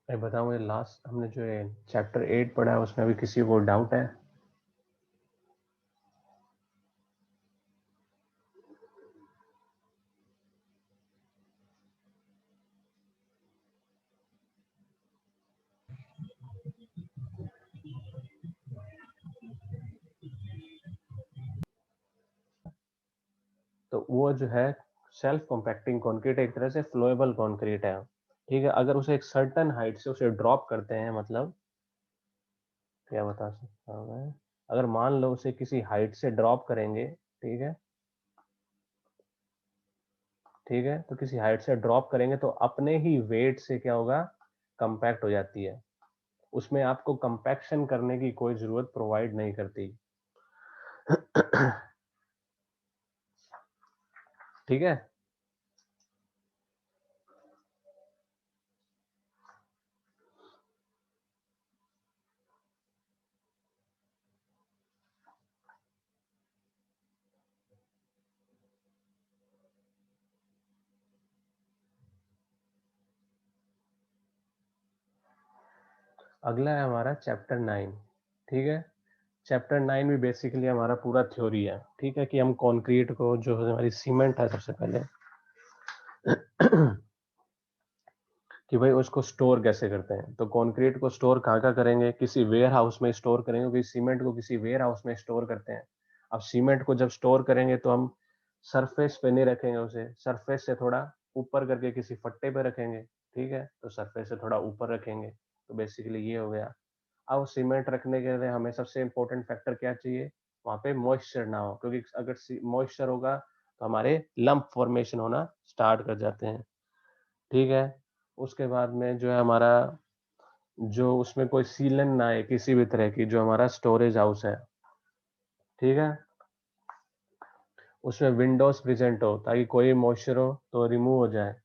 मैं बताऊँ, ये लास्ट हमने जो है चैप्टर 8 पढ़ा है उसमें अभी किसी को डाउट है? तो वो जो है सेल्फ कॉम्पैक्टिंग कंक्रीट एक तरह से फ्लोएबल कंक्रीट है। ठीक है, अगर उसे एक सर्टेन हाइट से उसे ड्रॉप करते हैं, मतलब क्या बता सकता हूँ मैं, अगर मान लो उसे किसी हाइट से ड्रॉप करेंगे, ठीक है, ठीक है, तो किसी हाइट से ड्रॉप करेंगे तो अपने ही वेट से क्या होगा, कंपैक्ट हो जाती है। उसमें आपको कंपैक्शन करने की कोई जरूरत प्रोवाइड नहीं करती। ठीक है। अगला है हमारा चैप्टर 9। ठीक है, चैप्टर 9 भी बेसिकली हमारा पूरा थ्योरी है। ठीक है, कि हम कंक्रीट को, जो हमारी सीमेंट है, सबसे पहले कि भाई उसको स्टोर कैसे करते हैं। तो कंक्रीट को स्टोर कहाँ करेंगे, किसी वेयर हाउस में स्टोर करेंगे, क्योंकि सीमेंट को किसी वेयर हाउस में स्टोर करते हैं। अब सीमेंट को जब स्टोर करेंगे तो हम सरफेस पे नहीं रखेंगे, उसे सरफेस से थोड़ा ऊपर करके किसी फट्टे पे रखेंगे। ठीक है, तो सरफेस से थोड़ा ऊपर रखेंगे। तो बेसिकली ये हो गया। अब सीमेंट रखने के लिए हमें सबसे इम्पोर्टेंट फैक्टर क्या चाहिए, वहां पे मॉइस्चर ना हो, क्योंकि अगर मॉइस्चर होगा तो हमारे लंप फॉर्मेशन होना स्टार्ट कर जाते हैं। ठीक है, उसके बाद में जो है हमारा, जो उसमें कोई सीलन ना आए किसी भी तरह की, जो हमारा स्टोरेज हाउस है, ठीक है, उसमें विंडोज प्रेजेंट हो ताकि कोई मॉइस्चर हो तो रिमूव हो जाए।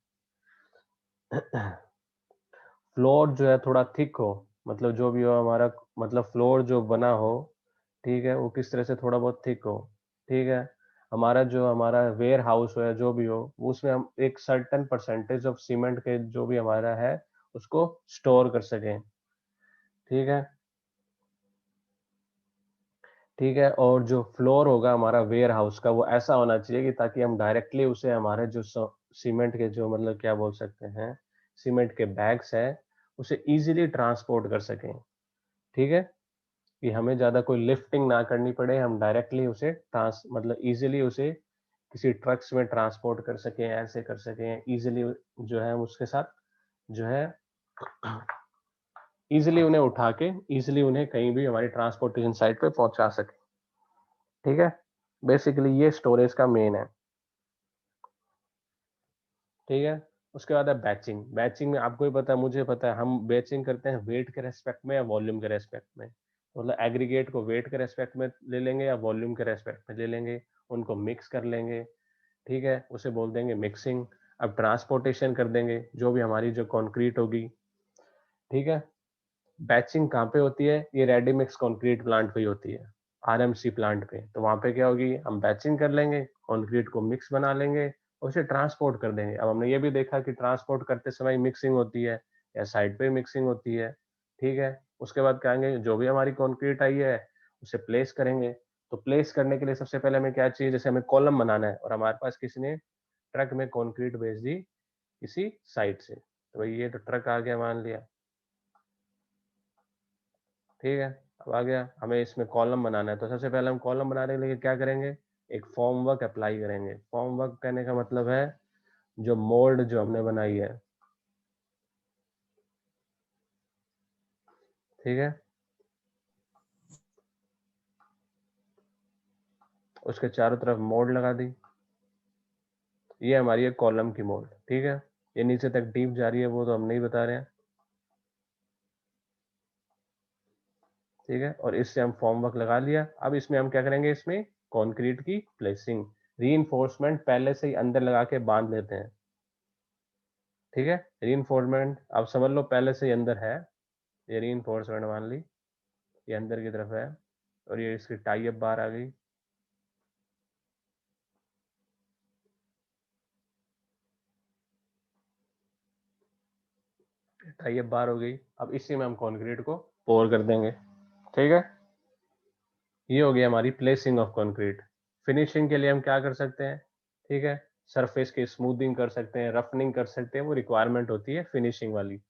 फ्लोर जो है थोड़ा थिक हो, मतलब जो भी हो हमारा, मतलब फ्लोर जो बना हो, ठीक है, वो किस तरह से थोड़ा बहुत थिक हो। ठीक है, हमारा जो हमारा वेयर हाउस हो या जो भी हो, उसमें हम एक सर्टेन परसेंटेज ऑफ सीमेंट के जो भी हमारा है उसको स्टोर कर सकें। ठीक है, ठीक है, और जो फ्लोर होगा हमारा वेयर हाउस का, वो ऐसा होना चाहिए कि ताकि हम डायरेक्टली उसे हमारे जो सीमेंट के जो, मतलब क्या बोल सकते हैं, सीमेंट के बैग्स है, उसे इजीली ट्रांसपोर्ट कर सकें। ठीक है, कि हमें ज्यादा कोई लिफ्टिंग ना करनी पड़े, हम डायरेक्टली उसे ट्रांस मतलब इजीली उसे किसी ट्रक्स में ट्रांसपोर्ट कर सकें, ऐसे कर सकें इजीली, जो है हम उसके साथ जो है इजीली उन्हें उठा के इजीली उन्हें कहीं भी हमारी ट्रांसपोर्टेशन साइट पे पहुंचा सके। ठीक है, बेसिकली ये स्टोरेज का मेन है। ठीक है, उसके बाद है बैचिंग। बैचिंग में आपको ही पता है, मुझे पता है, हम बैचिंग करते हैं वेट के रेस्पेक्ट में या वॉल्यूम के रेस्पेक्ट में। मतलब एग्रीगेट को वेट के रेस्पेक्ट में ले लेंगे या वॉल्यूम के रेस्पेक्ट में ले लेंगे, उनको मिक्स कर लेंगे। ठीक है, उसे बोल देंगे मिक्सिंग। अब ट्रांसपोर्टेशन कर देंगे जो भी हमारी जो कंक्रीट होगी। ठीक है, बैचिंग कहाँ पे होती है, ये रेडी मिक्स कंक्रीट प्लांट पे ही होती है, आरएमसी प्लांट पे। तो वहां पे क्या होगी, हम बैचिंग कर लेंगे, कंक्रीट को मिक्स बना लेंगे और उसे ट्रांसपोर्ट कर देंगे। अब हमने ये भी देखा कि ट्रांसपोर्ट करते समय मिक्सिंग होती है या साइड पे मिक्सिंग होती है। ठीक है, उसके बाद क्या करेंगे, जो भी हमारी कंक्रीट आई है उसे प्लेस करेंगे। तो प्लेस करने के लिए सबसे पहले हमें क्या चाहिए, जैसे हमें कॉलम बनाना है और हमारे पास किसी ने ट्रक में कंक्रीट भेज दी किसी साइड से, तो भाई ये तो ट्रक आ गया मान लिया। ठीक है, अब आ गया, हमें इसमें कॉलम बनाना है। तो सबसे पहले हम कॉलम बनाने के लिए क्या करेंगे, एक फॉर्म वर्क अप्लाई करेंगे। फॉर्म वर्क कहने का मतलब है जो मोल्ड जो हमने बनाई है। ठीक है, उसके चारों तरफ मोल्ड लगा दी। ये हमारी है कॉलम की मोल्ड। ठीक है, ये नीचे तक डीप जा रही है वो तो हम नहीं बता रहे हैं। ठीक है, और इससे हम फॉर्म वर्क लगा लिया। अब इसमें हम क्या करेंगे, इसमें कंक्रीट की प्लेसिंग, रीइंफोर्समेंट पहले से ही अंदर लगा के बांध लेते हैं। ठीक है, रीइंफोर्समेंट आप समझ लो पहले से ही अंदर है। ये रीइंफोर्समेंट मान ली, ये अंदर की तरफ है, और ये इसकी टाई अप बार आ गई। ये बार हो गई। अब इसी में हम कंक्रीट को पोर कर देंगे। ठीक है, ये हो गई हमारी प्लेसिंग ऑफ कंक्रीट। फिनिशिंग के लिए हम क्या कर सकते हैं? ठीक है, सरफेस की स्मूथिंग कर सकते हैं, रफनिंग कर सकते हैं, वो रिक्वायरमेंट होती है फिनिशिंग वाली।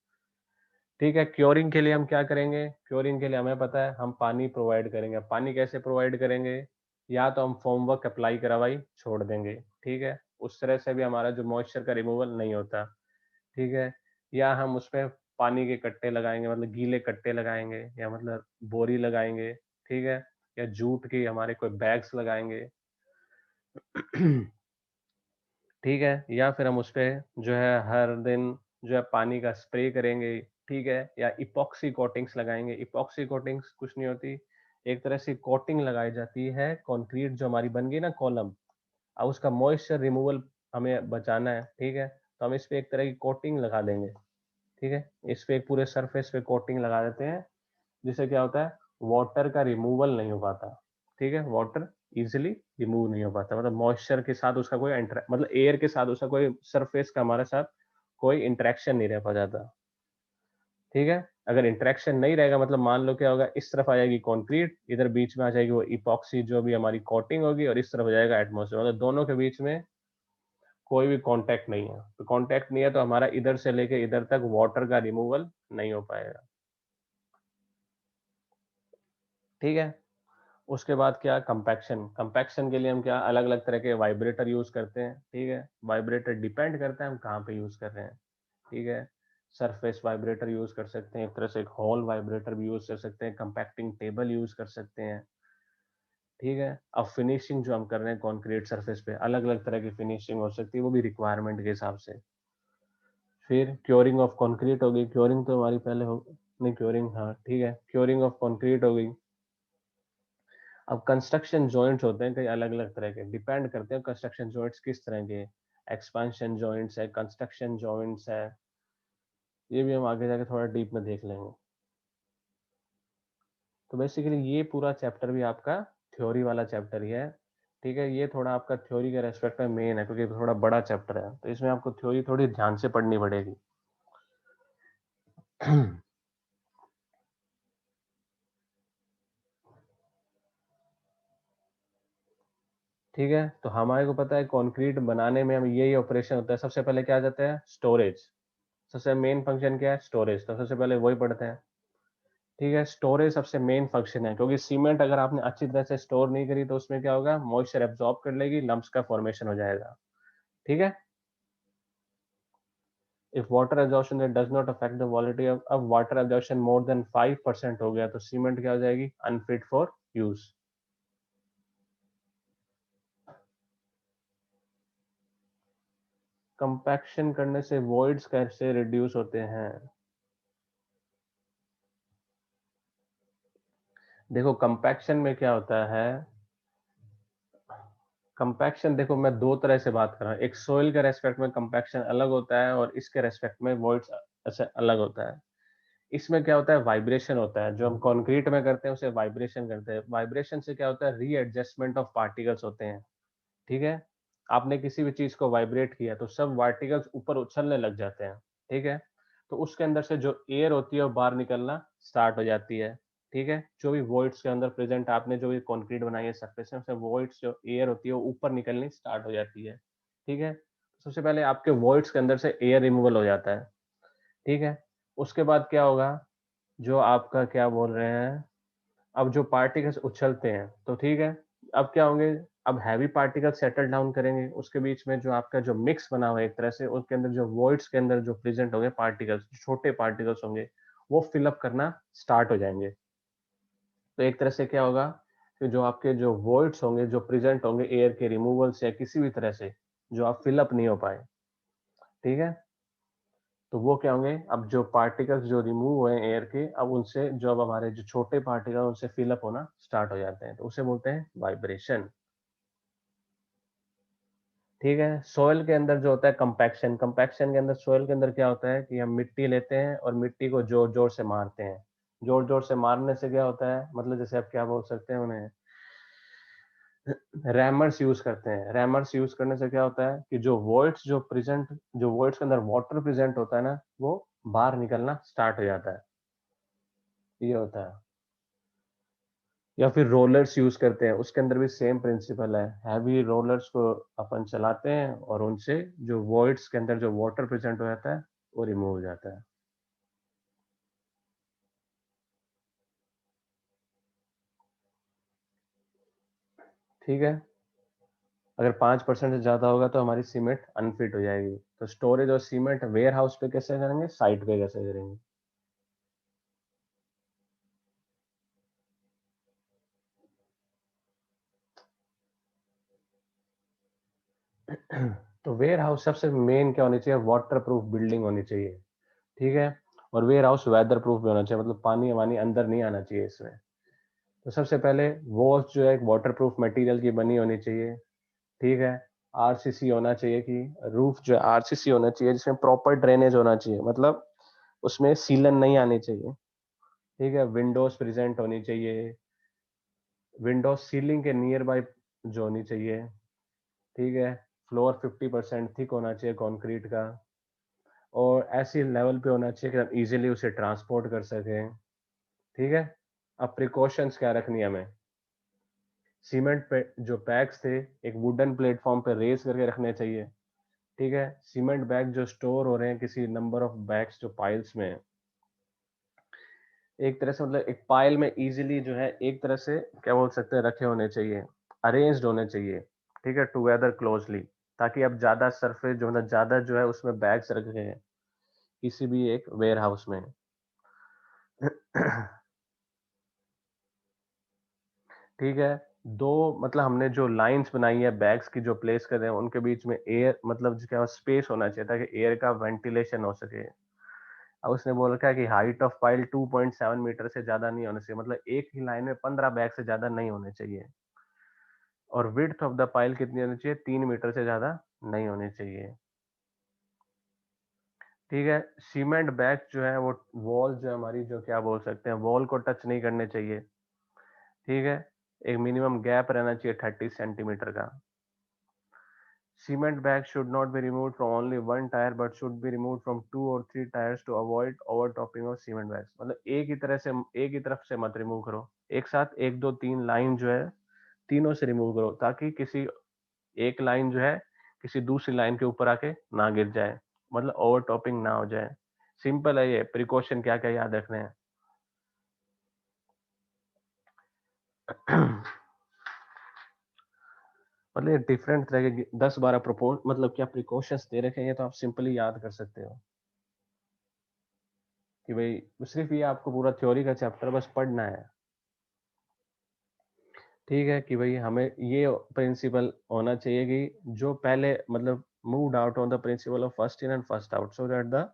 ठीक है, क्योरिंग के लिए हम क्या करेंगे? क्योरिंग के लिए हमें पता है हम पानी प्रोवाइड करेंगे। पानी कैसे प्रोवाइड करेंगे? या तो हम फोम वर्क अप्लाई करवाई छोड़ देंगे, ठीक है, उस तरह से भी हमारा जो मॉइस्चर का रिमूवल नहीं होता। ठीक है, या हम उसमें पानी के कट्टे लगाएंगे, मतलब गीले कट्टे लगाएंगे, या मतलब बोरी लगाएंगे, ठीक है, या जूट की हमारे कोई बैग्स लगाएंगे। ठीक है, या फिर हम उस पे जो है हर दिन जो है पानी का स्प्रे करेंगे। ठीक है, या इपॉक्सी कोटिंग्स लगाएंगे। इपॉक्सी कोटिंग्स कुछ नहीं होती, एक तरह से कोटिंग लगाई जाती है कंक्रीट जो हमारी बन गई ना कॉलम, अब उसका मॉइस्चर रिमूवल हमें बचाना है। ठीक है, तो हम इस पे एक तरह की कोटिंग लगा देंगे। ठीक है, इस पे एक पूरे सरफेस पे कोटिंग लगा देते हैं, जिससे क्या होता है, वाटर का रिमूवल नहीं हो पाता। ठीक है, वाटर इजीली रिमूव नहीं हो पाता, मतलब मॉइस्चर के साथ उसका कोई मतलब एयर के साथ उसका कोई सरफेस का हमारे साथ कोई इंटरेक्शन नहीं रह पा जाता। ठीक है, अगर इंटरेक्शन नहीं रहेगा मतलब मान लो क्या होगा, इस तरफ आ जाएगी कंक्रीट, इधर बीच में आ जाएगी वो इपॉक्सी जो भी हमारी कोटिंग होगी, और इस तरफ हो जाएगा एटमॉस्फेयर, मतलब दोनों के बीच में कोई भी कांटेक्ट नहीं है। तो कांटेक्ट नहीं है तो हमारा इधर से लेके इधर तक वाटर का रिमूवल नहीं हो पाएगा। ठीक है, उसके बाद क्या, कंपैक्शन। कंपैक्शन के लिए हम क्या अलग अलग तरह के वाइब्रेटर यूज करते हैं। ठीक है, वाइब्रेटर डिपेंड करता है हम कहाँ पे यूज कर रहे हैं। ठीक है, सरफेस वाइब्रेटर यूज कर सकते हैं, एक तरह से एक हॉल वाइब्रेटर भी यूज कर सकते हैं, कंपैक्टिंग टेबल यूज कर सकते हैं। ठीक है, अब फिनिशिंग जो हम कर रहे हैं कॉन्क्रीट सरफेस पे, अलग अलग तरह की फिनिशिंग हो सकती है, वो भी रिक्वायरमेंट के हिसाब से। फिर क्योरिंग ऑफ कंक्रीट हो गई, क्योरिंग तो हमारी पहले हो, नहीं क्योरिंग, हाँ ठीक है, क्योरिंग ऑफ कंक्रीट हो गई। अब कंस्ट्रक्शन जॉइंट्स होते हैं कई अलग अलग तरह के, डिपेंड करते हैं कंस्ट्रक्शन जॉइंट्स किस तरह के। एक्सपांशन जॉइंट्स है, कंस्ट्रक्शन जॉइंट्स है, ये भी हम आगे जाके थोड़ा डीप में देख लेंगे। तो बेसिकली ये पूरा चैप्टर भी आपका थ्योरी वाला चैप्टर ही है। ठीक है, ये थोड़ा आपका थ्योरी के रेस्पेक्ट में मेन है, क्योंकि थोड़ा बड़ा चैप्टर है, तो इसमें आपको थ्योरी थोड़ी ध्यान से पढ़नी पड़ेगी। ठीक है, तो हमारे को पता है कंक्रीट बनाने में हम यही ऑपरेशन होता है। सबसे पहले क्या आ जाता है, स्टोरेज। सबसे मेन फंक्शन क्या है, स्टोरेज, तो सबसे पहले वही पढ़ते हैं। ठीक है, स्टोरेज सबसे मेन फंक्शन है, क्योंकि सीमेंट अगर आपने अच्छी तरह से स्टोर नहीं करी तो उसमें क्या होगा, मॉइस्चर एब्जॉर्ब कर लेगी, लम्प्स का फॉर्मेशन हो जाएगा। ठीक है, if water absorption rate does not affect the quality of, अब वाटर एब्जॉर्प्शन मोर देन 5% हो गया तो सीमेंट क्या हो जाएगी, अनफिट फॉर यूज। कंपैक्शन करने से वॉइड्स कैसे रिड्यूस होते हैं? देखो कंपैक्शन में क्या होता है, कंपैक्शन देखो मैं दो तरह से बात कर रहा हूँ, एक सोइल के रेस्पेक्ट में कंपैक्शन अलग होता है, और इसके रेस्पेक्ट में वॉइड्स ऐसे अलग होता है। इसमें क्या होता है, वाइब्रेशन होता है, जो हम कंक्रीट में करते हैं उसे वाइब्रेशन करते हैं। वाइब्रेशन से क्या होता है, रीएडजस्टमेंट ऑफ पार्टिकल्स होते हैं। ठीक है, आपने किसी भी चीज को वाइब्रेट किया तो सब पार्टिकल्स ऊपर उछलने लग जाते हैं। ठीक है, तो उसके अंदर से जो एयर होती है वो बाहर निकलना स्टार्ट हो जाती है। ठीक है, जो भी वॉइड्स के अंदर प्रेजेंट आपने जो भी कंक्रीट बनाई है सरफेस में, उससे वॉइड्स जो एयर होती है वो ऊपर निकलनी स्टार्ट हो जाती है। ठीक है, सबसे पहले आपके वॉइड्स के अंदर से एयर रिमूवल हो जाता है। ठीक है, उसके बाद क्या होगा, जो आपका क्या बोल रहे हैं, अब जो पार्टिकल्स उछलते हैं तो ठीक है, अब क्या होंगे, अब हैवी पार्टिकल सेटल डाउन करेंगे, उसके बीच में जो आपका जो मिक्स बना हुआ है एक तरह से, उसके अंदर जो वॉइड्स के अंदर जो प्रेजेंट होंगे पार्टिकल्स, छोटे पार्टिकल्स होंगे, वो फिलअप करना स्टार्ट हो जाएंगे। तो एक तरह से क्या होगा कि जो आपके जो वॉइड्स होंगे जो प्रेजेंट होंगे एयर के रिमूवल से या किसी भी तरह से, जो आप फिलअप नहीं हो पाए। ठीक है, तो वो क्या होंगे, अब जो पार्टिकल्स जो रिमूव हुए हैं एयर के, अब उनसे जो अब हमारे जो छोटे पार्टिकल उनसे फिलअप होना स्टार्ट हो जाते हैं, तो उसे बोलते हैं वाइब्रेशन। ठीक है, सोयल के अंदर जो होता है कंपैक्शन, कंपैक्शन के अंदर सोयल के अंदर क्या होता है कि हम मिट्टी लेते हैं और मिट्टी को जोर जोर से मारते हैं। जोर जोर से मारने से क्या होता है, मतलब जैसे आप क्या बोल सकते हैं उन्हें, रैमर्स यूज करते हैं। रैमर्स यूज करने से क्या होता है कि जो वॉइड्स जो प्रेजेंट, जो वॉइड्स के अंदर वाटर प्रेजेंट होता है ना, वो बाहर निकलना स्टार्ट हो जाता है, ये होता है। या फिर रोलर्स यूज करते हैं, उसके अंदर भी सेम प्रिंसिपल है। हैवी रोलर्स को अपन चलाते हैं और उनसे जो वॉइड्स के अंदर जो वाटर प्रेजेंट हो जाता है वो रिमूव हो जाता है। ठीक है, अगर 5% से ज्यादा होगा तो हमारी सीमेंट अनफिट हो जाएगी। तो स्टोरेज और सीमेंट वेयर हाउस पे कैसे करेंगे, साइट पे कैसे करेंगे। तो वेयर हाउस सबसे मेन क्या होनी चाहिए, वाटर प्रूफ बिल्डिंग होनी चाहिए। ठीक है, और वेयर हाउस वेदर प्रूफ भी होना चाहिए, मतलब पानी वानी अंदर नहीं आना चाहिए इसमें। तो सबसे पहले वॉल्स जो है एक वाटर प्रूफ मटेरियल की बनी होनी चाहिए। ठीक है, आरसीसी होना चाहिए, कि रूफ जो है आरसीसी होना चाहिए जिसमें प्रॉपर ड्रेनेज होना चाहिए, मतलब उसमें सीलन नहीं आनी चाहिए। ठीक है, विंडोज प्रेजेंट होनी चाहिए, विंडोज सीलिंग के नियर बाय जो होनी चाहिए। ठीक है, फ्लोर 50% थिक होना चाहिए कंक्रीट का, और ऐसी लेवल पे होना चाहिए कि हम इजीली उसे ट्रांसपोर्ट कर सकें। ठीक है, अब प्रिकॉशंस क्या रखनी है हमें, सीमेंट पे जो बैग्स थे एक वुडन प्लेटफॉर्म पे रेस करके रखने चाहिए। ठीक है, सीमेंट बैग जो स्टोर हो रहे हैं किसी नंबर ऑफ बैग्स जो पाइल्स में है, एक तरह से मतलब एक पाइल में इजीली जो है एक तरह से क्या बोल सकते हैं रखे होने चाहिए, अरेंज्ड होने चाहिए। ठीक है, टुगेदर क्लोजली, ताकि अब ज्यादा सरफेस जो मतलब ज्यादा जो है उसमें बैग्स रखे हैं किसी भी एक वेयर हाउस में। ठीक है, दो मतलब हमने जो लाइंस बनाई है बैग्स की जो प्लेस कर रहे हैं उनके बीच में एयर मतलब जो क्या स्पेस होना चाहिए ताकि एयर का वेंटिलेशन हो सके। अब उसने बोल रखा है कि हाइट ऑफ पाइल 2.7 मीटर से ज्यादा नहीं होना चाहिए, मतलब एक ही लाइन में 15 बैग से ज्यादा नहीं होने चाहिए। और विड्थ ऑफ द पाइल कितनी होनी चाहिए, 3 मीटर से ज्यादा नहीं होनी चाहिए। ठीक है, सीमेंट बैग जो है वो वॉल जो हमारी जो क्या बोल सकते हैं वॉल को टच नहीं करने चाहिए। ठीक है, एक मिनिमम गैप रहना चाहिए 30 सेंटीमीटर का। Cement bags should not be removed from only one tire but should be removed from 2 or 3 tires to avoid overtopping of cement bags। मतलब एक ही तरह से एक ही तरफ से मत रिमूव करो, एक साथ एक दो तीन लाइन जो है तीनों से रिमूव करो, ताकि किसी एक लाइन जो है किसी दूसरी लाइन के ऊपर आके ना गिर जाए, मतलब ओवरटॉपिंग ना हो जाए। सिंपल है ये, प्रिकॉशन क्या क्या याद रखने हैं। मतलब ये डिफरेंट तरह के 10-12 प्रोपोज मतलब क्या प्रिकॉशंस दे रखे हैं, तो आप सिंपली याद कर सकते हो कि भाई सिर्फ ये आपको पूरा थ्योरी का चैप्टर बस पढ़ना है। ठीक है, कि भाई हमें ये प्रिंसिपल होना चाहिए कि जो पहले मतलब moved out on the principle of first in and first out, so that the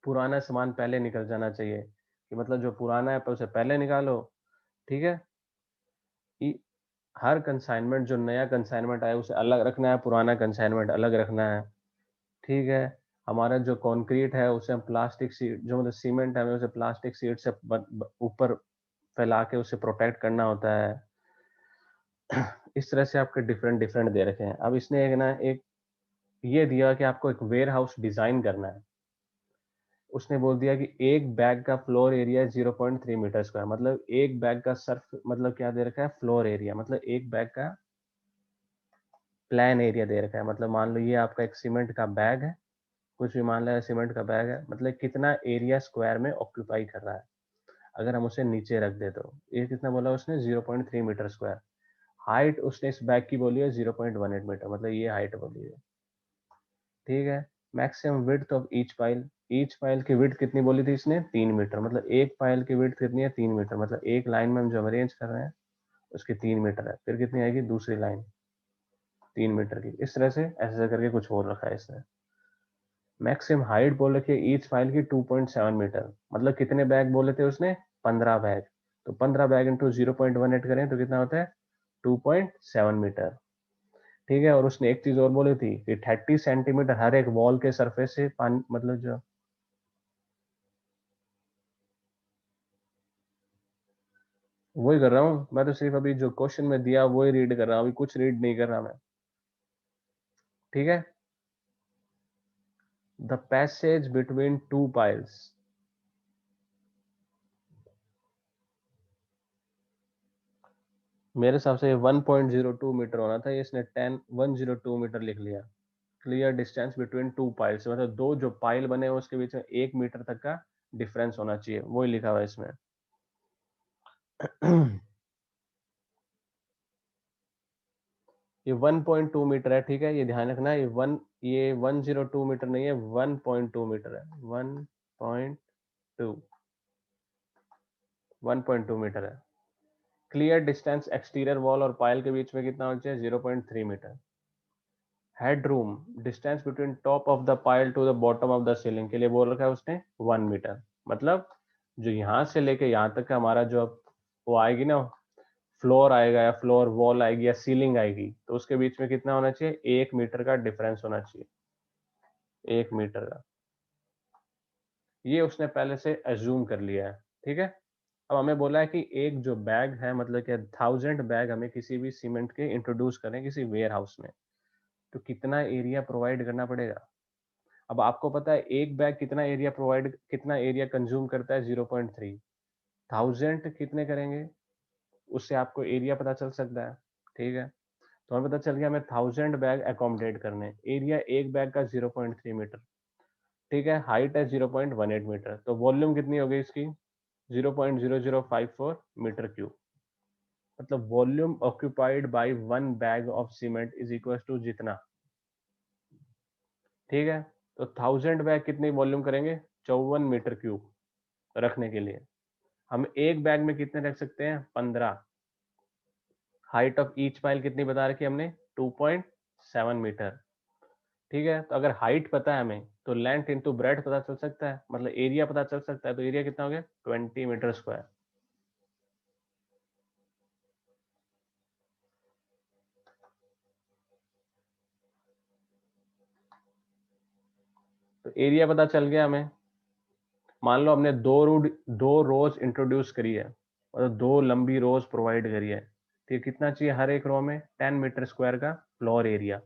पुराना सामान पहले निकल जाना चाहिए, कि मतलब जो पुराना है उसे पहले निकालो। ठीक है, कि हर कंसाइनमेंट जो नया कंसाइनमेंट आया उसे अलग रखना है, पुराना कंसाइनमेंट अलग रखना है। ठीक है, हमारा जो कंक्रीट है उसे हम प्लास्टिक सीट जो मतलब सीमेंट है हमें उसे प्लास्टिक सीट से ऊपर फैला के उसे प्रोटेक्ट करना होता है। इस तरह से आपके डिफरेंट डिफरेंट दे रखे हैं। अब इसने एक ना एक ये दिया कि आपको एक वेयर हाउस डिजाइन करना है। उसने बोल दिया कि एक बैग का फ्लोर एरिया 0.3 मीटर स्क्वायर, मतलब एक बैग का सर्फ मतलब क्या दे रखा है फ्लोर एरिया, मतलब एक बैग का प्लान एरिया दे रखा है। मतलब मान लो ये आपका एक सीमेंट का बैग है, कुछ भी मान लिया सीमेंट का बैग है, मतलब कितना एरिया स्क्वायर में ऑक्यूपाई कर रहा है। अगर हम उसे नीचे रख दे तो ये कितना बोला उसने 0.3 मीटर स्क्वायर। हाइट उसने इस बैग की बोली है 0.18 मीटर, मतलब ये हाइट बोली है। ठीक है, maximum width of each pile की विड्थ कितनी बोली थी इसने, 3 मीटर, मतलब एक पाइल की विड्थ कितनी है 3 मीटर, मतलब एक लाइन में हम जो अरेंज कर रहे हैं उसकी 3 मीटर है, फिर कितनी आएगी दूसरी लाइन 3 मीटर की। इस तरह से ऐसे करके कुछ और रखा है इसने। मैक्सिमम हाइट बोल रखी है ईच फाइल की 2.7 मीटर, मतलब कितने बैग बोले थे उसने, 15 बैग। तो 15 बैग इंटू 0.18 करें तो कितना होता है 2.7 मीटर। ठीक है, और उसने एक चीज और बोली थी कि 30 सेंटीमीटर हर एक वॉल के सरफेस से पानी मतलब जो वही कर रहा हूँ मैं, तो सिर्फ अभी जो क्वेश्चन में दिया वही रीड कर रहा हूँ, अभी कुछ रीड नहीं कर रहा मैं। ठीक है, the passage between two piles, मेरे हिसाब से 1.02 मीटर होना था, इसने 102 मीटर लिख लिया। Clear distance between two piles, मतलब दो जो पाइल बने हैं उसके बीच में 1 मीटर तक का डिफरेंस होना चाहिए, वही लिखा हुआ है इसमें। ये 1.2 मीटर है, ठीक है, ये ध्यान रखना, ये 102 मीटर नहीं है, 1.2 मीटर है, 1.2 1.2 मीटर है। क्लियर डिस्टेंस एक्सटीरियर वॉल और पाइल के बीच में कितना होना चाहिए? 0.3 metre. Head room distance between top of the pile to the bottom of the ceiling के लिए बोल रखा है उसने 1 मीटर। मतलब जो यहाँ से लेके यहाँ तक का हमारा जो वो आएगी ना, फ्लोर आएगा या फ्लोर वॉल आएगी या सीलिंग आएगी, तो उसके बीच में कितना होना चाहिए? 1 मीटर का डिफरेंस होना चाहिए, 1 मीटर का। ये उसने पहले से एज्यूम कर लिया है, ठीक है। अब हमें बोला है कि एक जो बैग है, मतलब कि 1000 बैग हमें किसी भी सीमेंट के इंट्रोड्यूस करें किसी वेयर हाउस में, तो कितना एरिया प्रोवाइड करना पड़ेगा। अब आपको पता है एक बैग कितना एरिया कंज्यूम करता है? 0.3। 1000 कितने करेंगे, उससे आपको एरिया पता चल सकता है, ठीक है। तो हमें पता चल गया हमें 1000 बैग एकोमोडेट करने, एरिया एक बैग का 0.3 मीटर, ठीक है, हाइट है 0.18 मीटर, तो वॉल्यूम कितनी हो गई इसकी? 0.0054 मीटर क्यूब। मतलब volume occupied by 1 bag of cement is equal to जितना, ठीक है। तो 1000 बैग कितनी वॉल्यूम करेंगे? 54 मीटर क्यूब रखने के लिए। हम एक बैग में कितने रख सकते हैं? 15। हाइट ऑफ ईच पाइल कितनी बता रखी है हमने? 2.7 मीटर, ठीक है। तो अगर हाइट पता है हमें, तो लेंथ इंटू ब्रेड पता चल सकता है, मतलब एरिया पता चल सकता है। तो एरिया कितना हो गया? 20 मीटर स्क्वायर। तो एरिया पता चल गया हमें। मान लो हमने दो रोज इंट्रोड्यूस करी है, मतलब दो लंबी रोज प्रोवाइड करी है, तो ये कितना चाहिए हर एक रो में? 10 मीटर स्क्वायर का फ्लोर एरिया।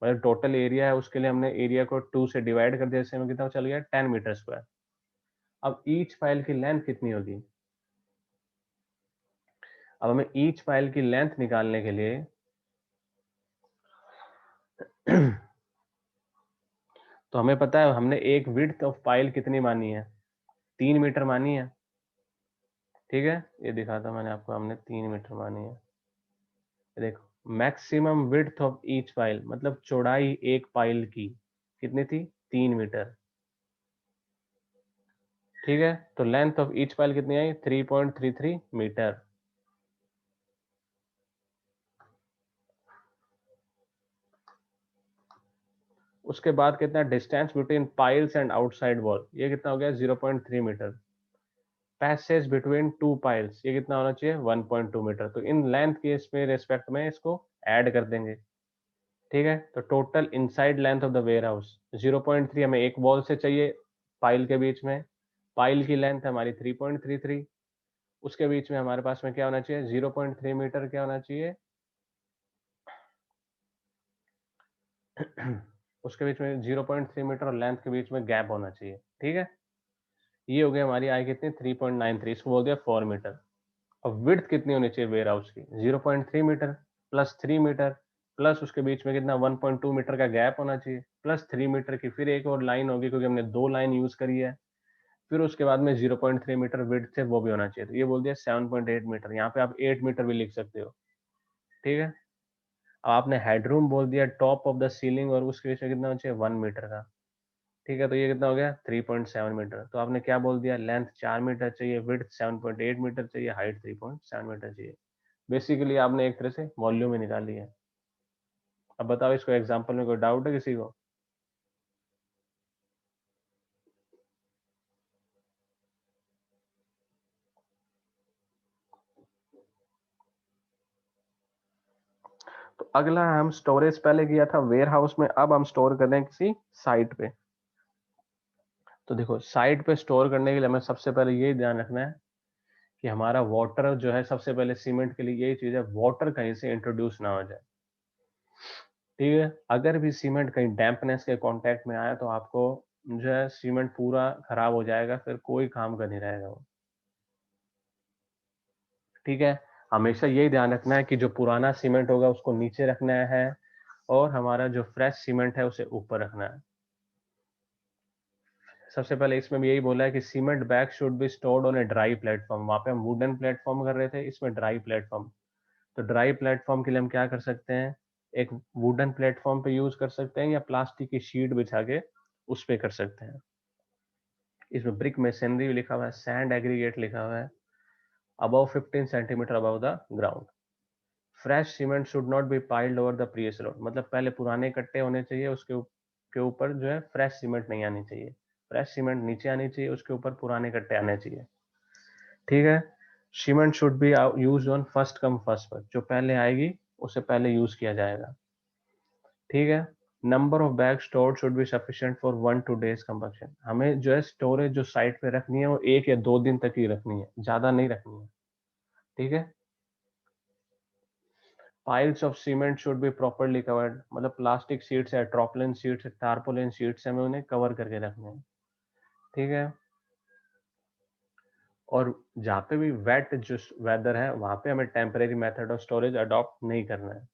मतलब टोटल एरिया है, उसके लिए हमने एरिया को 2 से डिवाइड कर दिया, इससे हमें कितना चल गया? 10 मीटर स्क्वायर। अब ईच फाइल की लेंथ कितनी होगी? अब हमें ईच फाइल की लेंथ निकालने के लिए तो हमें पता है हमने एक विड्थ ऑफ पाइल कितनी मानी है? 3 मीटर मानी है, ठीक है। ये दिखाता मैंने आपको, हमने 3 मीटर मानी है। ये देखो, maximum width of each pile, मतलब चौड़ाई एक पाइल की कितनी थी? 3 मीटर, ठीक है। तो लेंथ ऑफ ईच पाइल कितनी आई? 3.33 मीटर। उसके बाद कितना distance between piles and outside wall, ये कितना हो गया? 0.3 metre. Passage between two piles, ये कितना होना चाहिए? 1.2 मीटर। तो इन लेंथ के इसमें रेस्पेक्ट में इसको ऐड कर देंगे, ठीक है। तो total inside length of the warehouse 0.3 हमें एक वॉल से चाहिए पाइल के बीच में, पाइल की लेंथ हमारी 3.33, उसके बीच में हमारे पास में क्या होना चाहिए? 0.3 मीटर क्या होना चाहिए? उसके बीच में 0.3 मीटर और लेंथ के बीच में गैप होना चाहिए, ठीक है। ये हो गई हमारी आई कितनी? 3.93, इसको बोल दिया 4 मीटर। अब विड्थ कितनी होनी चाहिए वेयर हाउस की? 0.3 मीटर प्लस 3 मीटर, प्लस उसके बीच में कितना? 1.2 मीटर का गैप होना चाहिए, प्लस 3 मीटर की फिर एक और लाइन होगी, क्योंकि हमने दो लाइन यूज करी है। फिर उसके बाद में 0.3 मीटर विड्थ है, वो भी होना चाहिए। तो ये बोल दिया 7.8 मीटर, यहाँ पे आप 8 मीटर भी लिख सकते हो, ठीक है। अब आपने हेडरूम बोल दिया टॉप ऑफ द सीलिंग, और उसके बीच में कितना होना चाहिए? 1 मीटर का, ठीक है। तो ये कितना हो गया? 3.7 मीटर। तो आपने क्या बोल दिया? लेंथ 4 मीटर चाहिए, विड्थ 7.8 मीटर चाहिए, हाइट 3.7 मीटर चाहिए। बेसिकली आपने एक तरह से वॉल्यूम ही निकाली है। अब बताओ इसको एग्जांपल में कोई डाउट है किसी को? तो अगला हम स्टोरेज पहले किया था वेयर हाउस में, अब हम स्टोर कर रहे हैं किसी साइट पे। तो देखो, साइट पे स्टोर करने के लिए हमें सबसे पहले ये ध्यान रखना है कि हमारा वाटर जो है, सबसे पहले सीमेंट के लिए यही चीज है, वाटर कहीं से इंट्रोड्यूस ना हो जाए, ठीक है, अगर भी सीमेंट कहीं डैम्पनेस के कांटेक्ट में आया तो आपको जो है सीमेंट पूरा खराब हो जाएगा, फिर कोई काम का नहीं रहेगा वो। ठीक है, हमेशा यही ध्यान रखना है कि जो पुराना सीमेंट होगा उसको नीचे रखना है और हमारा जो फ्रेश सीमेंट है उसे ऊपर रखना है। सबसे पहले इसमें भी यही बोला है कि cement bag should be stored on a dry platform. वहां पे हम वुडन प्लेटफॉर्म कर रहे थे, इसमें ड्राई प्लेटफॉर्म। तो ड्राई प्लेटफॉर्म के लिए हम क्या कर सकते हैं, एक वुडन प्लेटफॉर्म पे यूज कर सकते हैं या प्लास्टिक की शीट बिछा के उस पे कर सकते हैं। इसमें ब्रिक मेसनरी भी लिखा हुआ है, सैंड एग्रीगेट लिखा हुआ है, above 15 centimetre above the ground. Fresh cement should not be piled over the previous load. मतलब पहले पुराने कट्टे होने चाहिए, के ऊपर जो है फ्रेश सीमेंट नहीं आनी चाहिए। फ्रेश सीमेंट नीचे आनी चाहिए, उसके ऊपर पुराने कट्टे आने चाहिए। ठीक है, cement should be use on first come first serve. जो पहले आएगी उसे पहले यूज किया जाएगा। ठीक है, number of bag stored should be sufficient for 1-2 days combustion. हमें जो है स्टोरेज जो साइट पे रखनी है वो 1 या 2 दिन तक ही रखनी है, ज्यादा नहीं रखनी है। ठीक है, piles of cement should B properly covered. मतलब प्लास्टिक शीट्स है, ट्रॉपलिन शीट्स है, टारपोलिन शीट्स है, हमें उन्हें कवर करके रखने हैं। ठीक है, और जहाँ पे भी वेट जो वेदर है वहां पे हमें temporary method of storage adopt नहीं करना है।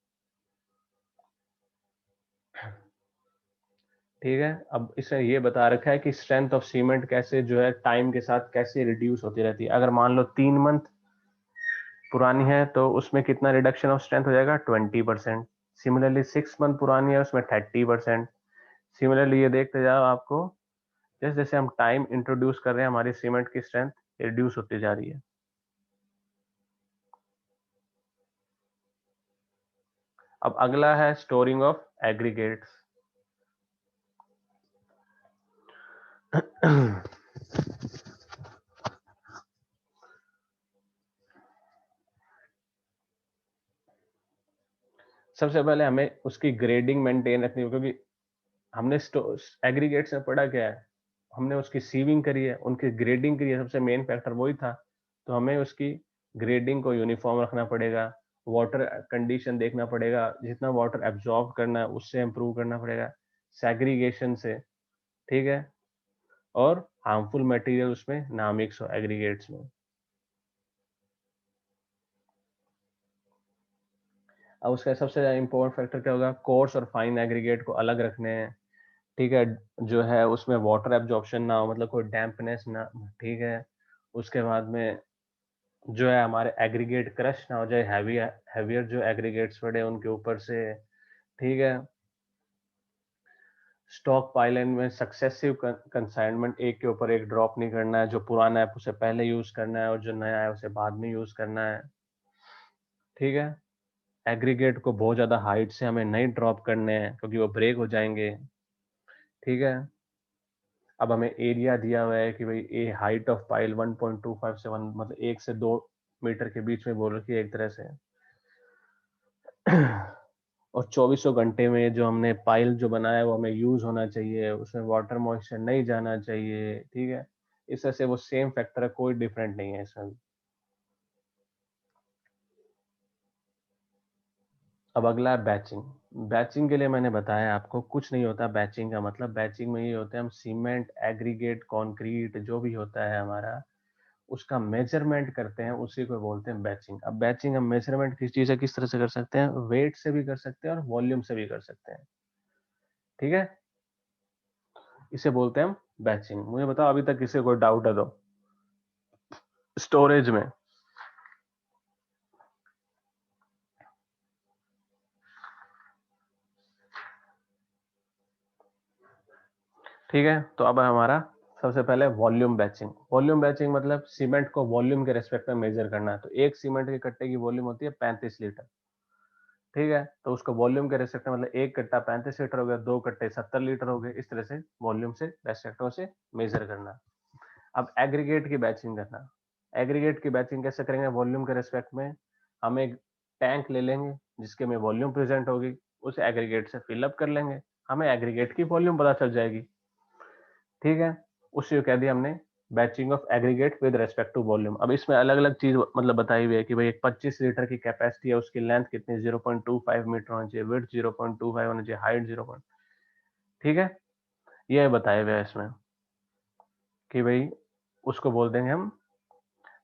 ठीक है, अब इसमें ये बता रखा है कि स्ट्रेंथ ऑफ सीमेंट कैसे जो है टाइम के साथ कैसे रिड्यूस होती रहती है। अगर मान लो 3 मंथ पुरानी है तो उसमें कितना रिडक्शन ऑफ स्ट्रेंथ हो जाएगा, 20%। सिमिलरली 6 मंथ पुरानी है उसमें 30%। सिमिलरली ये देखते जाओ आपको, जैसे जैसे हम टाइम इंट्रोड्यूस कर रहे हैं हमारी सीमेंट की स्ट्रेंथ रिड्यूस होती जा रही है। अब अगला है स्टोरिंग ऑफ एग्रीगेट्स। सबसे पहले हमें उसकी ग्रेडिंग मेंटेन रखनी होगी, क्योंकि हमने एग्रीगेट्स में पढ़ा क्या है, हमने उसकी सीविंग करी है, उनकी ग्रेडिंग करी है, सबसे मेन फैक्टर वही था। तो हमें उसकी ग्रेडिंग को यूनिफॉर्म रखना पड़ेगा, वाटर कंडीशन देखना पड़ेगा, जितना वाटर एब्जॉर्ब करना है उससे इम्प्रूव करना पड़ेगा, सेग्रीगेशन से। ठीक है, और हार्मफुल मटेरियल उसमें ना मिक्स हो एग्रीगेट्स में। अब उसका सबसे इम्पोर्टेंट फैक्टर क्या होगा, कोर्स और फाइन एग्रीगेट को अलग रखने हैं। ठीक है, जो है उसमें वाटर एब्जॉर्प्शन ना हो, मतलब कोई डैम्पनेस ना। ठीक है, उसके बाद में जो है हमारे एग्रीगेट क्रश ना हो जाए, हैवियर जो एग्रीगेट्स पड़े उनके ऊपर से। ठीक है, स्टॉक पाइलन में सक्सेसिव कंसाइनमेंट, एक के ऊपर एक ड्रॉप नहीं करना है। जो पुराना है उसे पहले यूज करना है और जो नया है उसे बाद में यूज करना है। ठीक है, एग्रीगेट को बहुत ज्यादा हाइट से हमें नहीं ड्रॉप करने हैं क्योंकि वो ब्रेक हो जाएंगे। ठीक है, अब हमें एरिया दिया हुआ है कि भाई ए हाइट ऑफ पाइल 1.25 से 1, मतलब 1 से 2 मीटर के बीच में बोल रखी है एक तरह से। और 2400 घंटे में जो हमने पाइल जो बनाया है वो हमें यूज होना चाहिए, उसमें वाटर मॉइस्चर नहीं जाना चाहिए। ठीक है, इस तरह से वो सेम फैक्टर है, कोई डिफरेंट नहीं है इसमें। अब अगला है बैचिंग। बैचिंग के लिए मैंने बताया आपको कुछ नहीं होता बैचिंग का मतलब। बैचिंग में ये होता है हम सीमेंट एग्रीगेट कंक्रीट जो भी होता है हमारा, उसका मेजरमेंट करते हैं, उसी को बोलते हैं बैचिंग। अब बैचिंग हम मेजरमेंट किस चीज है किस तरह से कर सकते हैं, वेट से भी कर सकते हैं और वॉल्यूम से भी कर सकते हैं। ठीक है, इसे बोलते हैं हम बैचिंग। मुझे बताओ अभी तक किसी कोई डाउट है तो स्टोरेज में। ठीक है, तो अब है हमारा सबसे पहले वॉल्यूम बैचिंग। वॉल्यूम बैचिंग मतलब सीमेंट को वॉल्यूम के रेस्पेक्ट में मेजर करना है। तो एक सीमेंट के कट्टे की वॉल्यूम होती है 35 लीटर। ठीक है, तो उसको वॉल्यूम के रेस्पेक्ट में मतलब एक कट्टा 35 लीटर हो गया, 2 कट्टे 70 लीटर हो गए, इस तरह से वॉल्यूम से रेस्पेक्टों से मेजर करना। अब एग्रीगेट की बैचिंग करना। एग्रीगेट की बैचिंग कैसे करेंगे, वॉल्यूम के रेस्पेक्ट में हम एक टैंक ले लेंगे जिसके में वॉल्यूम प्रेजेंट होगी, उसे एग्रीगेट से फिलअप कर लेंगे, हमें एग्रीगेट की वॉल्यूम पता चल जाएगी। ठीक है, उसी को कह दिया हमने batching of aggregate with respect to volume. अब इसमें अलग अलग चीज मतलब बताई हुई है कि भाई एक 25 लीटर की कैपेसिटी है, उसकी लेंथ कितनी 0.25 मीटर होनी चाहिए, विड्थ 0.25 होनी चाहिए, हाइट 0. ठीक है, ये बताया हुआ है इसमें कि भाई उसको बोल देंगे हम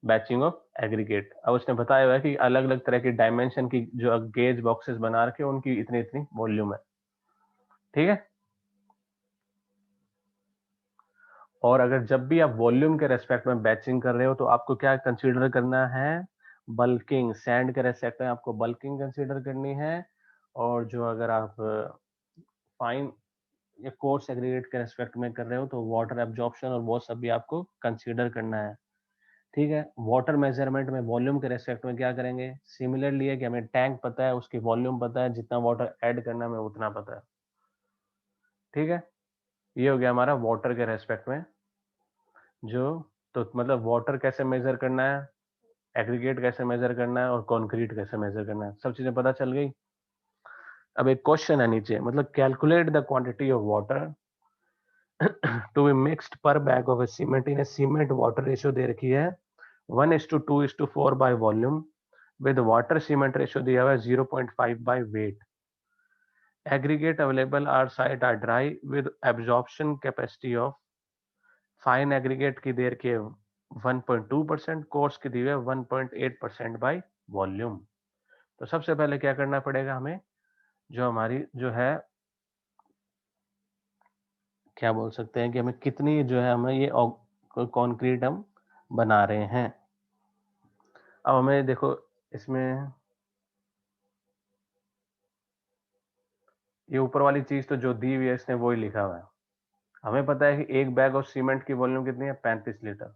बैचिंग ऑफ एग्रीगेट। अब उसने बताया हुआ है कि अलग अलग तरह की डायमेंशन की जो गेज बॉक्सेस बना रखे उनकी इतनी इतनी वॉल्यूम है। ठीक है, और अगर जब भी आप वॉल्यूम के रेस्पेक्ट में बैचिंग कर रहे हो तो आपको क्या कंसीडर करना है, बल्किंग। सैंड के रेस्पेक्ट में आपको बल्किंग कंसीडर करनी है, और जो अगर आप फाइन या कोर्स एग्रीगेट के रेस्पेक्ट में कर रहे हो तो वाटर एब्जॉर्प्शन और वो सब भी आपको कंसीडर करना है। ठीक है, वाटर मेजरमेंट में वॉल्यूम के रेस्पेक्ट में क्या करेंगे, सिमिलरली है कि हमें टैंक पता है, उसकी वॉल्यूम पता है, जितना वाटर ऐड करना है हमें उतना पता है। ठीक है, ये हो गया हमारा वाटर के रेस्पेक्ट में जो, तो मतलब वाटर कैसे मेजर करना है, एग्रीगेट कैसे मेजर करना है और कॉन्क्रीट कैसे मेजर करना है, सब चीजें पता चल गई। अब एक क्वेश्चन है नीचे, मतलब calculate the quantity of water to be mixed per bag of cement in cement water ratio दे रखी है 1:2:4 by volume with water cement ratio दिया हुआ है 0.5 by weight. Aggregate available are site are dry with absorption capacity of fine aggregate की दे रखी है 1.2%, course की दी हुई है 1.8% by वॉल्यूम। तो सबसे पहले क्या करना पड़ेगा हमें, जो हमारी जो है क्या बोल सकते हैं कि हमें कितनी जो है हमें ये कंक्रीट हम बना रहे हैं। अब हमें देखो इसमें ये ऊपर वाली चीज तो जो दी हुई है इसने वही लिखा हुआ है। हमें पता है कि एक बैग ऑफ सीमेंट की वॉल्यूम कितनी है 35 लीटर।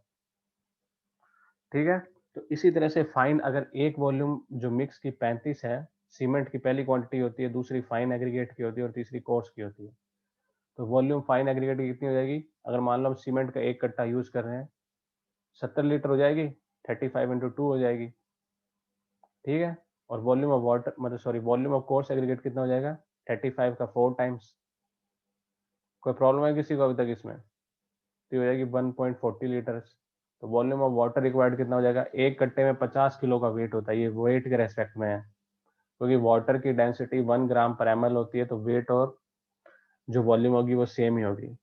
ठीक है, तो इसी तरह से फाइन अगर एक वॉल्यूम जो मिक्स की 35 है, सीमेंट की पहली क्वांटिटी होती है, दूसरी फाइन एग्रीगेट की होती है और तीसरी कोर्स की होती है, तो वॉल्यूम फाइन एग्रीगेट की कितनी हो जाएगी, अगर मान लो हम सीमेंट का एक कट्टा यूज कर रहे हैं 70 लीटर हो जाएगी, 35 × 2 हो जाएगी। ठीक है, और वॉल्यूम ऑफ वाटर मतलब sorry volume of coarse aggregate कितना हो जाएगा 35 का 4 टाइम्स। कोई प्रॉब्लम है किसी को अभी तक इसमें, तो हो जाएगी 1.40 लीटर। तो वॉल्यूम ऑफ वाटर रिक्वायर्ड कितना हो जाएगा, एक कट्टे में 50 किलो का वेट होता है, ये वेट के रेस्पेक्ट में है, क्योंकि वाटर की डेंसिटी 1 ग्राम पर एम होती है, तो वेट और जो वॉल्यूम होगी वो सेम ही होगी।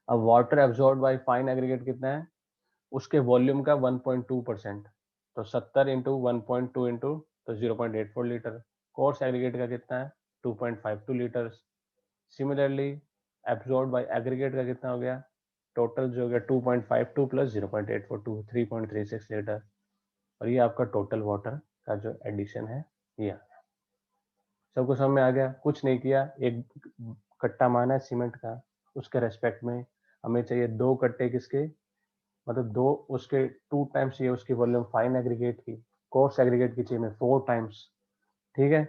अब water absorb by fine aggregate कितना है, उसके वॉल्यूम का 1.2%, तो 70 इंटू 1.2 इंटू तो 0.84 लीटर। कोर्स एग्रीगेट का कितना है 2.52 litre. Similarly absorb by aggregate का कितना हो गया, टोटल जो हो गया 2.52 प्लस 0.842 3.36 लीटर। और ये आपका टोटल वाटर का जो एडिशन है ये सबको समझ में आ गया। कुछ नहीं किया, एक कट्टा माना है सीमेंट का, उसके रेस्पेक्ट में हमें चाहिए दो कट्टे किसके, मतलब दो उसके 2 टाइम्स चाहिए उसकी वॉल्यूम फाइन एग्रीगेट की, कोर्स एग्रीगेट की चाहिए 4 टाइम्स। ठीक है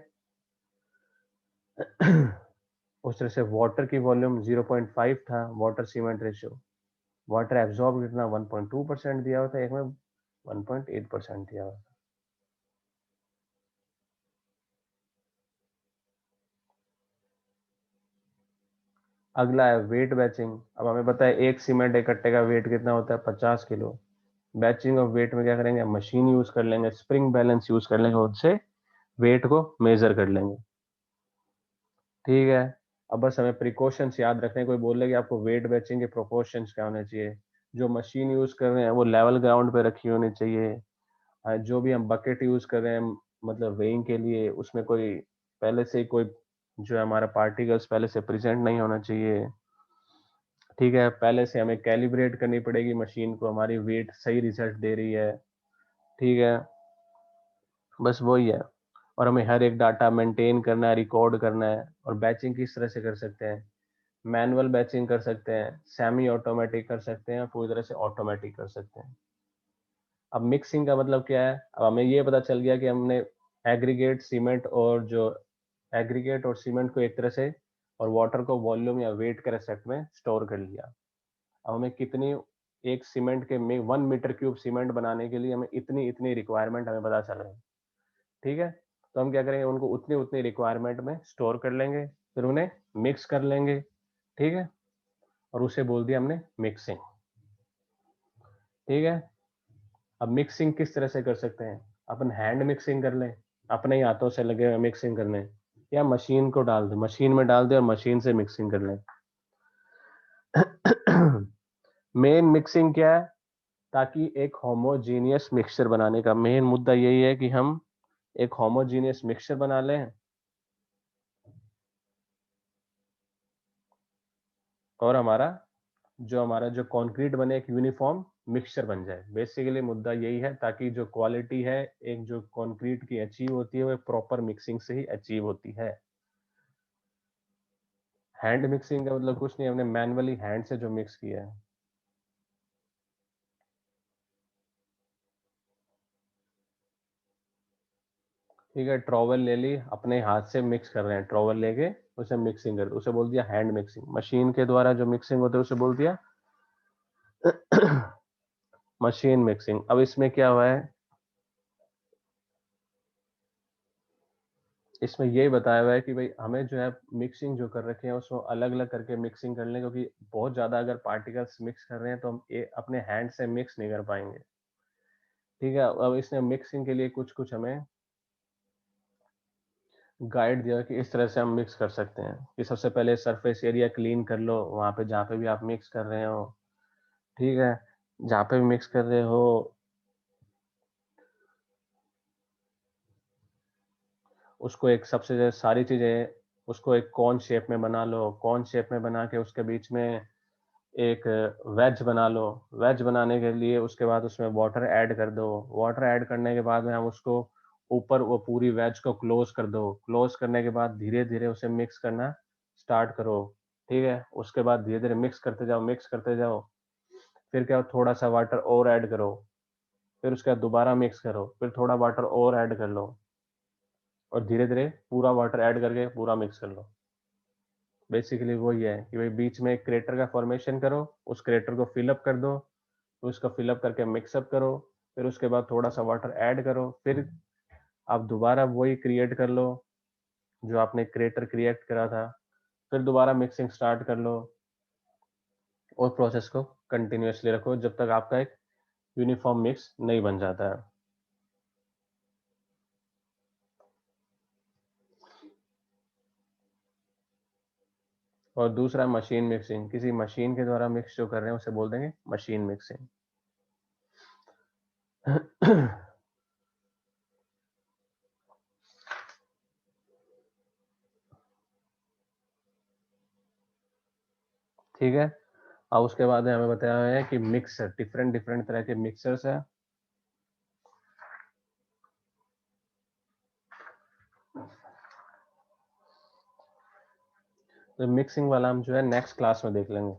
उस तरह से वाटर की वॉल्यूम 0.5 था, water cement ratio, water absorb कितना 1.2% दिया हुआ था, एक में 1.8% दिया हुआ था। अगला है वेट बैचिंग। अब हमें पता है एक सीमेंट एक कट्टे का वेट कितना होता है 50 किलो। बैचिंग ऑफ वेट में क्या करेंगे, मशीन यूज कर लेंगे, स्प्रिंग बैलेंस यूज कर लेंगे, उससे वेट को मेजर कर लेंगे। ठीक है, अब बस हमें प्रिकॉशंस याद रखने, कोई बोल रहे कि आपको वेट बैचिंग के प्रोपोर्शंस क्या होने चाहिए, जो मशीन यूज कर रहे हैं वो लेवल ग्राउंड पे रखी होनी चाहिए। जो भी हम बकेट यूज कर रहे हैं मतलब वेइंग के लिए, उसमें कोई पहले से कोई जो है हमारा पार्टिकल्स पहले से प्रेजेंट नहीं होना चाहिए। ठीक है, पहले से हमें कैलिब्रेट करनी पड़ेगी मशीन को, हमारी वेट सही रिजल्ट दे रही है। ठीक है, बस वही है। और हमें हर एक डाटा मेंटेन करना है, रिकॉर्ड करना है। और बैचिंग किस तरह से कर सकते हैं, मैनुअल बैचिंग कर सकते हैं, सेमी ऑटोमेटिक कर सकते हैं, पूरी तरह से ऑटोमेटिक कर सकते हैं। अब मिक्सिंग का मतलब क्या है, अब हमें ये पता चल गया कि हमने एग्रीगेट सीमेंट और जो एग्रीगेट और सीमेंट को एक तरह से और वाटर को वॉल्यूम या वेट के रेस्पेक्ट में स्टोर कर लिया। अब हमें कितनी एक सीमेंट के में 1 मीटर क्यूब सीमेंट बनाने के लिए हमें इतनी इतनी रिक्वायरमेंट हमें पता चल रही है। ठीक है, तो हम क्या करेंगे, उनको उतनी उतनी रिक्वायरमेंट में स्टोर कर लेंगे, फिर उन्हें मिक्स कर लेंगे। ठीक है, और उसे बोल दिया हमने मिक्सिंग। ठीक है। अब मिक्सिंग किस तरह से कर सकते हैं, अपन हैंड मिक्सिंग कर लें, अपने ही हाथों से लगे हुए मिक्सिंग कर लें, या मशीन को डाल दें, मशीन में डाल दें और मशीन से मिक्सिंग कर लें। मेन मिक्सिंग क्या है, ताकि एक होमोजीनियस मिक्सचर बनाने का मेन मुद्दा यही है कि हम एक होमोजीनियस मिक्सचर बना लें और हमारा जो कंक्रीट बने एक यूनिफॉर्म मिक्सचर बन जाए। बेसिकली मुद्दा यही है, ताकि जो क्वालिटी है एक जो कंक्रीट की अचीव होती है वो प्रॉपर मिक्सिंग से ही अचीव होती है। हैंड मिक्सिंग का मतलब कुछ नहीं, हमने मैनुअली हैंड से जो मिक्स किया है। ठीक है, ट्रॉवल ले ली, अपने हाथ से मिक्स कर रहे हैं, ट्रॉवल लेके उसे मिक्सिंग कर, उसे बोल दिया हैंड मिक्सिंग। मशीन के द्वारा जो मिक्सिंग होती है उसे बोल दिया मशीन मिक्सिंग। अब इसमें क्या हुआ है, इसमें यही बताया हुआ है कि भाई हमें जो है मिक्सिंग जो कर रखे हैं उसको अलग अलग करके मिक्सिंग कर लें, क्योंकि बहुत ज्यादा अगर पार्टिकल्स मिक्स कर रहे हैं तो हम अपने हैंड से मिक्स नहीं कर पाएंगे। ठीक है, अब इसने मिक्सिंग के लिए कुछ कुछ हमें गाइड दिया कि इस तरह से हम मिक्स कर सकते हैं। कि सबसे पहले सरफेस एरिया क्लीन कर लो, वहां पे जहाँ पे भी आप मिक्स कर रहे हो। ठीक है, जहाँ पे भी मिक्स कर रहे हो उसको एक सबसे सारी चीजें उसको एक कॉन शेप में बना लो, कॉन शेप में बना के उसके बीच में एक वेज बना लो। वेज बनाने के लिए उसके बाद उसमें वाटर ऐड कर दो, वाटर ऐड करने के बाद में हम उसको ऊपर वो पूरी वेज को क्लोज कर दो। क्लोज करने के बाद धीरे धीरे उसे मिक्स करना स्टार्ट करो। ठीक है, उसके बाद धीरे धीरे मिक्स करते जाओ, मिक्स करते जाओ। फिर क्या, थोड़ा सा वाटर और ऐड करो, फिर उसके बाद दोबारा मिक्स करो, फिर थोड़ा वाटर और ऐड कर लो, और धीरे धीरे पूरा वाटर ऐड करके पूरा मिक्स कर लो। बेसिकली वो ये है कि भाई बीच में एक क्रेटर का फॉर्मेशन करो, उस क्रेटर को फिलअप कर दो, तो उसका फिलअप करके मिक्सअप करो, फिर उसके बाद थोड़ा सा वाटर ऐड करो, फिर आप दोबारा वही क्रिएट कर लो जो आपने क्रेटर क्रिएट करा था, फिर दोबारा मिक्सिंग स्टार्ट कर लो, और प्रोसेस को कंटिन्यूअसली रखो जब तक आपका एक यूनिफॉर्म मिक्स नहीं बन जाता है। और दूसरा मशीन मिक्सिंग, किसी मशीन के द्वारा मिक्स जो कर रहे हैं उसे बोल देंगे मशीन मिक्सिंग। ठीक है, अब उसके बाद हमें बताया है कि मिक्सर, डिफरेंट डिफरेंट तरह के मिक्सर्स है। तो मिक्सिंग वाला हम जो है नेक्स्ट क्लास में देख लेंगे।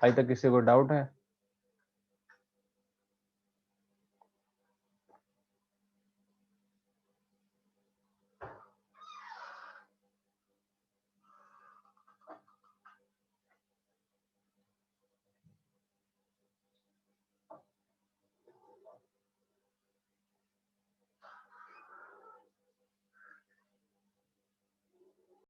अभी तक किसी को डाउट है?